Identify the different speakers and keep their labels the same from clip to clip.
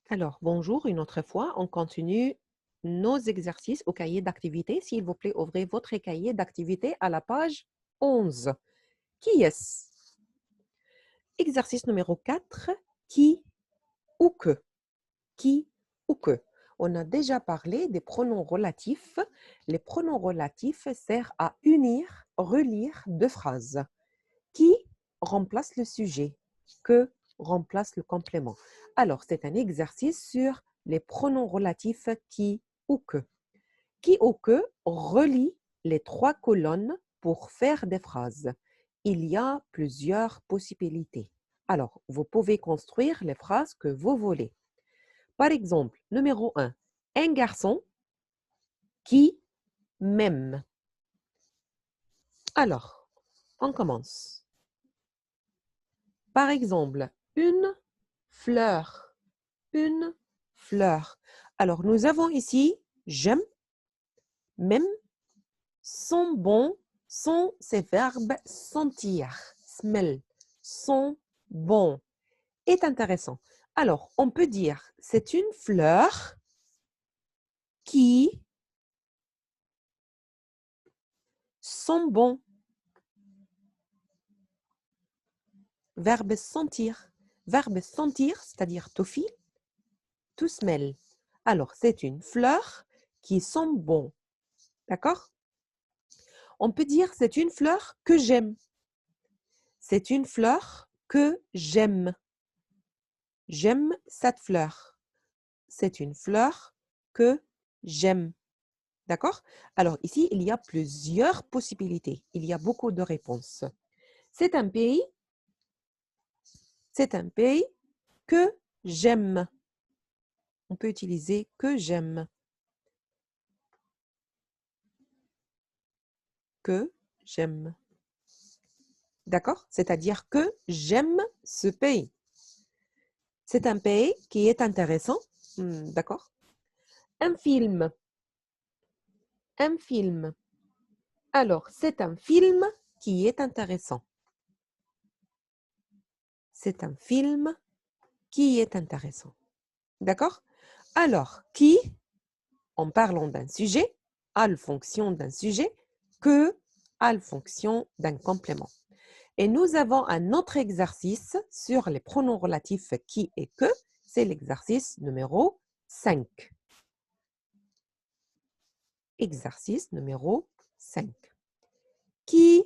Speaker 1: Alors, bonjour, une autre fois, on continue nos exercices au cahier d'activité. S'il vous plaît, ouvrez votre cahier d'activité à la page 11. Qui est-ce? Exercice numéro 4. Qui ou que? Qui ou que? On a déjà parlé des pronoms relatifs. Les pronoms relatifs servent à unir, relire deux phrases. Qui remplace le sujet? Que remplace le complément? Alors, c'est un exercice sur les pronoms relatifs qui ou que. Qui ou que relie les trois colonnes pour faire des phrases. Il y a plusieurs possibilités. Alors, vous pouvez construire les phrases que vous voulez. Par exemple, numéro 1, un garçon qui m'aime. Alors, on commence. Par exemple, une fleur. Une fleur. Alors, nous avons ici j'aime, même, sont bons, sont ces verbes sentir, smell, sont bons, est intéressant. Alors, on peut dire c'est une fleur qui sent bon. Verbe sentir. Verbe sentir, c'est-à-dire to feel, to smell. Alors, c'est une fleur qui sent bon. D'accord? On peut dire c'est une fleur que j'aime. C'est une fleur que j'aime. J'aime cette fleur. C'est une fleur que j'aime. D'accord? Alors ici, il y a plusieurs possibilités. Il y a beaucoup de réponses. C'est un pays. C'est un pays que j'aime. On peut utiliser que j'aime. Que j'aime. D'accord? C'est-à-dire que j'aime ce pays. C'est un pays qui est intéressant. D'accord? Un film. Un film. Alors, c'est un film qui est intéressant. C'est un film qui est intéressant. D'accord? Alors, qui, en parlant d'un sujet, a la fonction d'un sujet, que a la fonction d'un complément. Et nous avons un autre exercice sur les pronoms relatifs qui et que, c'est l'exercice numéro 5. Exercice numéro 5. Qui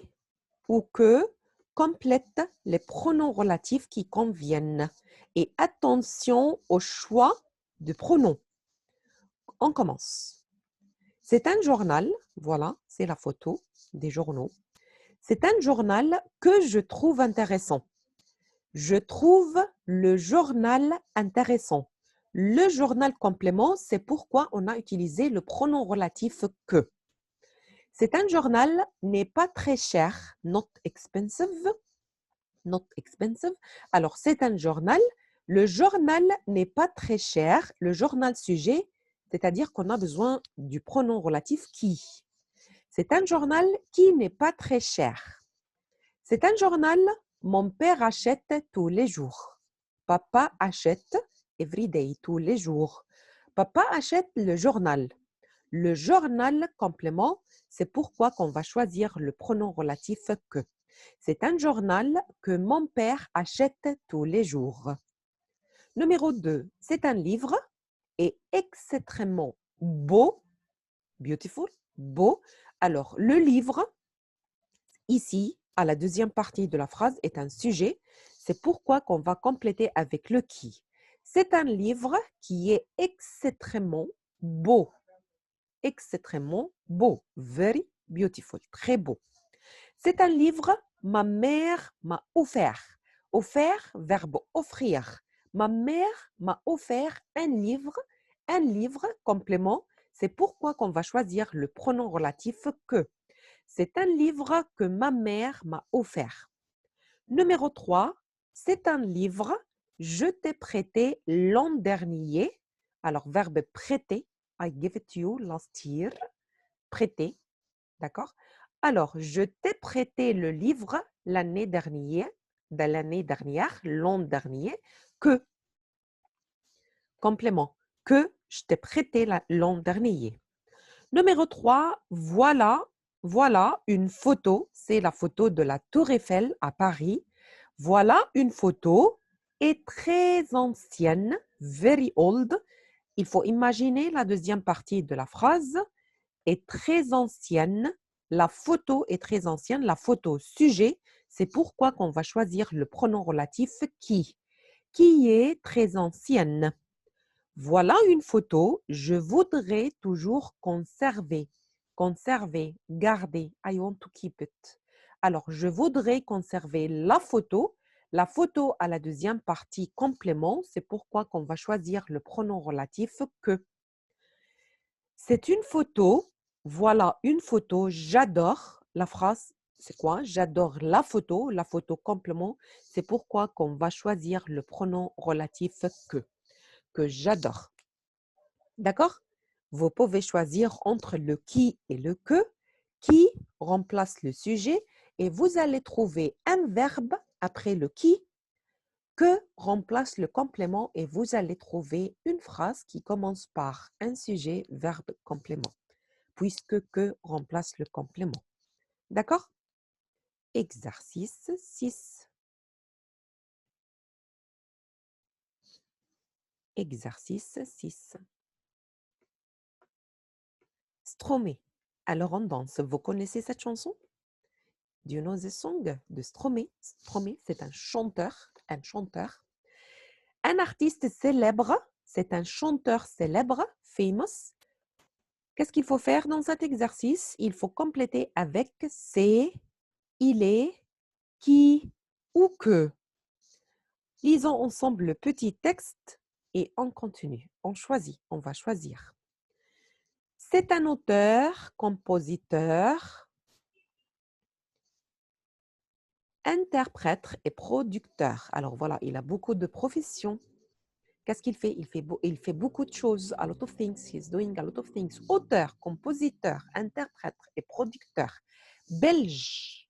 Speaker 1: ou que complète les pronoms relatifs qui conviennent. Et attention au choix de pronoms. On commence. C'est un journal, voilà, c'est la photo des journaux. C'est un journal que je trouve intéressant. Je trouve le journal intéressant. Le journal complément, c'est pourquoi on a utilisé le pronom relatif que. C'est un journal n'est pas très cher, not expensive. Not expensive. Alors, c'est un journal. Le journal n'est pas très cher. Le journal sujet, c'est-à-dire qu'on a besoin du pronom relatif qui. C'est un journal qui n'est pas très cher. C'est un journal, mon père achète tous les jours. Papa achète every day, tous les jours. Papa achète le journal. Le journal complément, c'est pourquoi qu'on va choisir le pronom relatif que. C'est un journal que mon père achète tous les jours. Numéro 2, c'est un livre et extrêmement beau, beautiful, beau. Alors, le livre, ici, à la deuxième partie de la phrase, est un sujet. C'est pourquoi qu'on va compléter avec le qui. C'est un livre qui est extrêmement beau. Extrêmement beau. Very beautiful. Très beau. C'est un livre, ma mère m'a offert. Offert, verbe offrir. Ma mère m'a offert un livre complément. C'est pourquoi qu'on va choisir le pronom relatif que. C'est un livre que ma mère m'a offert. Numéro 3, c'est un livre, je t'ai prêté l'an dernier. Alors, verbe prêter, I give it to you last year. Prêter, d'accord? Alors, je t'ai prêté le livre l'année dernière, l'an dernier, que. complément, que je t'ai prêté l'an dernier. Numéro 3, voilà une photo, c'est la photo de la Tour Eiffel à Paris. Voilà une photo est très ancienne, very old. Il faut imaginer la deuxième partie de la phrase est très ancienne. La photo est très ancienne. La photo sujet, c'est pourquoi qu'on va choisir le pronom relatif qui est très ancienne. Voilà une photo, je voudrais toujours conserver, garder. I want to keep it. Alors, je voudrais conserver la photo. La photo à la deuxième partie complément, c'est pourquoi qu'on va choisir le pronom relatif que. C'est une photo, voilà une photo, j'adore. La phrase, c'est quoi? J'adore la photo complément, c'est pourquoi qu'on va choisir le pronom relatif que j'adore. D'accord? Vous pouvez choisir entre le qui et le que. Qui remplace le sujet et vous allez trouver un verbe après le qui. Que remplace le complément et vous allez trouver une phrase qui commence par un sujet, verbe, complément, puisque que remplace le complément. D'accord? Exercice 6. Exercice 6. Stromae. Alors on danse. Vous connaissez cette chanson? Do you know the song de Stromae? Stromae, c'est un chanteur. Un artiste célèbre, c'est un chanteur célèbre, famous. Qu'est-ce qu'il faut faire dans cet exercice? Il faut compléter avec c'est, il est, qui ou que. Lisons ensemble le petit texte et on continue. On va choisir. C'est un auteur, compositeur, interprète et producteur. Alors voilà, il a beaucoup de professions. Qu'est-ce qu'il fait? Il fait beaucoup de choses. A lot of things. He's doing a lot of things. Auteur, compositeur, interprète et producteur. Belge.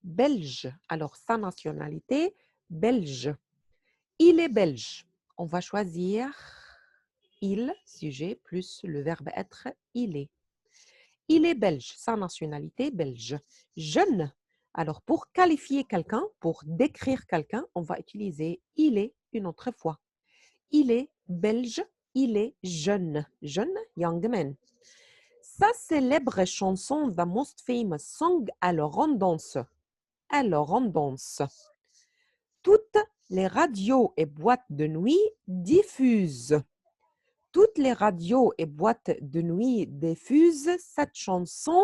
Speaker 1: Belge. Alors, sa nationalité, belge. Il est belge. On va choisir il, sujet, plus le verbe être, il est. Il est belge. Sa nationalité, belge. Jeune. Alors, pour qualifier quelqu'un, pour décrire quelqu'un, on va utiliser il est une autre fois. Il est belge, il est jeune. Jeune, young man. Sa célèbre chanson, The Most Famous Song, alors on danse. Alors on danse. Toutes les radios et boîtes de nuit diffusent. Toutes les radios et boîtes de nuit diffusent cette chanson.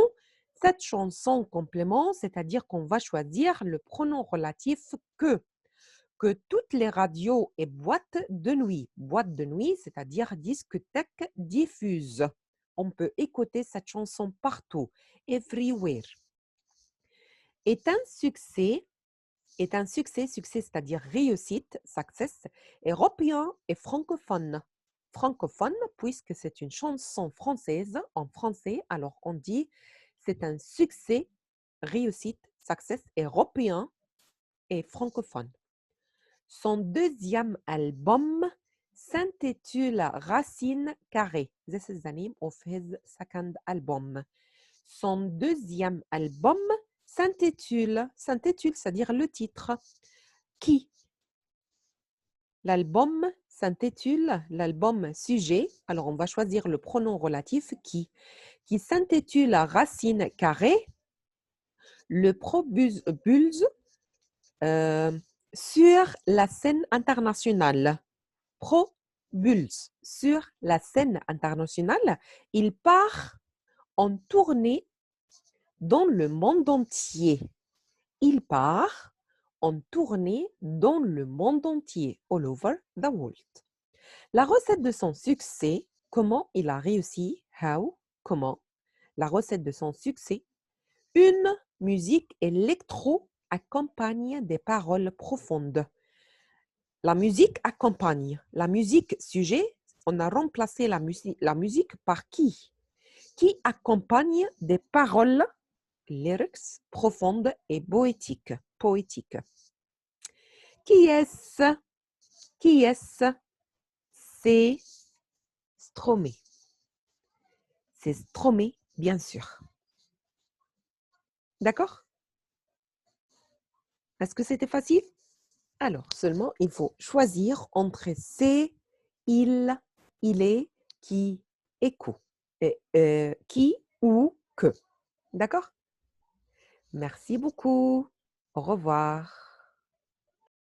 Speaker 1: Cette chanson complément, c'est-à-dire qu'on va choisir le pronom relatif que toutes les radios et boîtes de nuit, c'est-à-dire discothèque, diffusent. On peut écouter cette chanson partout, everywhere. Est un succès, c'est-à-dire réussite, success, européen et francophone. Francophone, puisque c'est une chanson française, en français, alors on dit c'est un succès, réussite, success, européen et francophone. Son deuxième album s'intitule Racine carrée. This is the name of his second album. Son deuxième album s'intitule, c'est-à-dire le titre. Qui? L'album s'intitule, l'album sujet, alors on va choisir le pronom relatif qui s'intitule Racine carrée. Le probulse sur la scène internationale. Propulse sur la scène internationale. Il part en tournée dans le monde entier. Il part en tournée dans le monde entier, all over the world. La recette de son succès, comment il a réussi, how, comment. La recette de son succès, une musique électro accompagne des paroles profondes. La musique accompagne. La musique sujet, on a remplacé la musique par qui? Qui accompagne des paroles, lyrics, profondes et poétiques. Qui est-ce? Qui est-ce? C'est Stromé. C'est Stromé, bien sûr. D'accord? Est-ce que c'était facile? Alors, seulement, il faut choisir entre c'est, il est, qui et quoi. Qui ou que. D'accord? Merci beaucoup. Au revoir.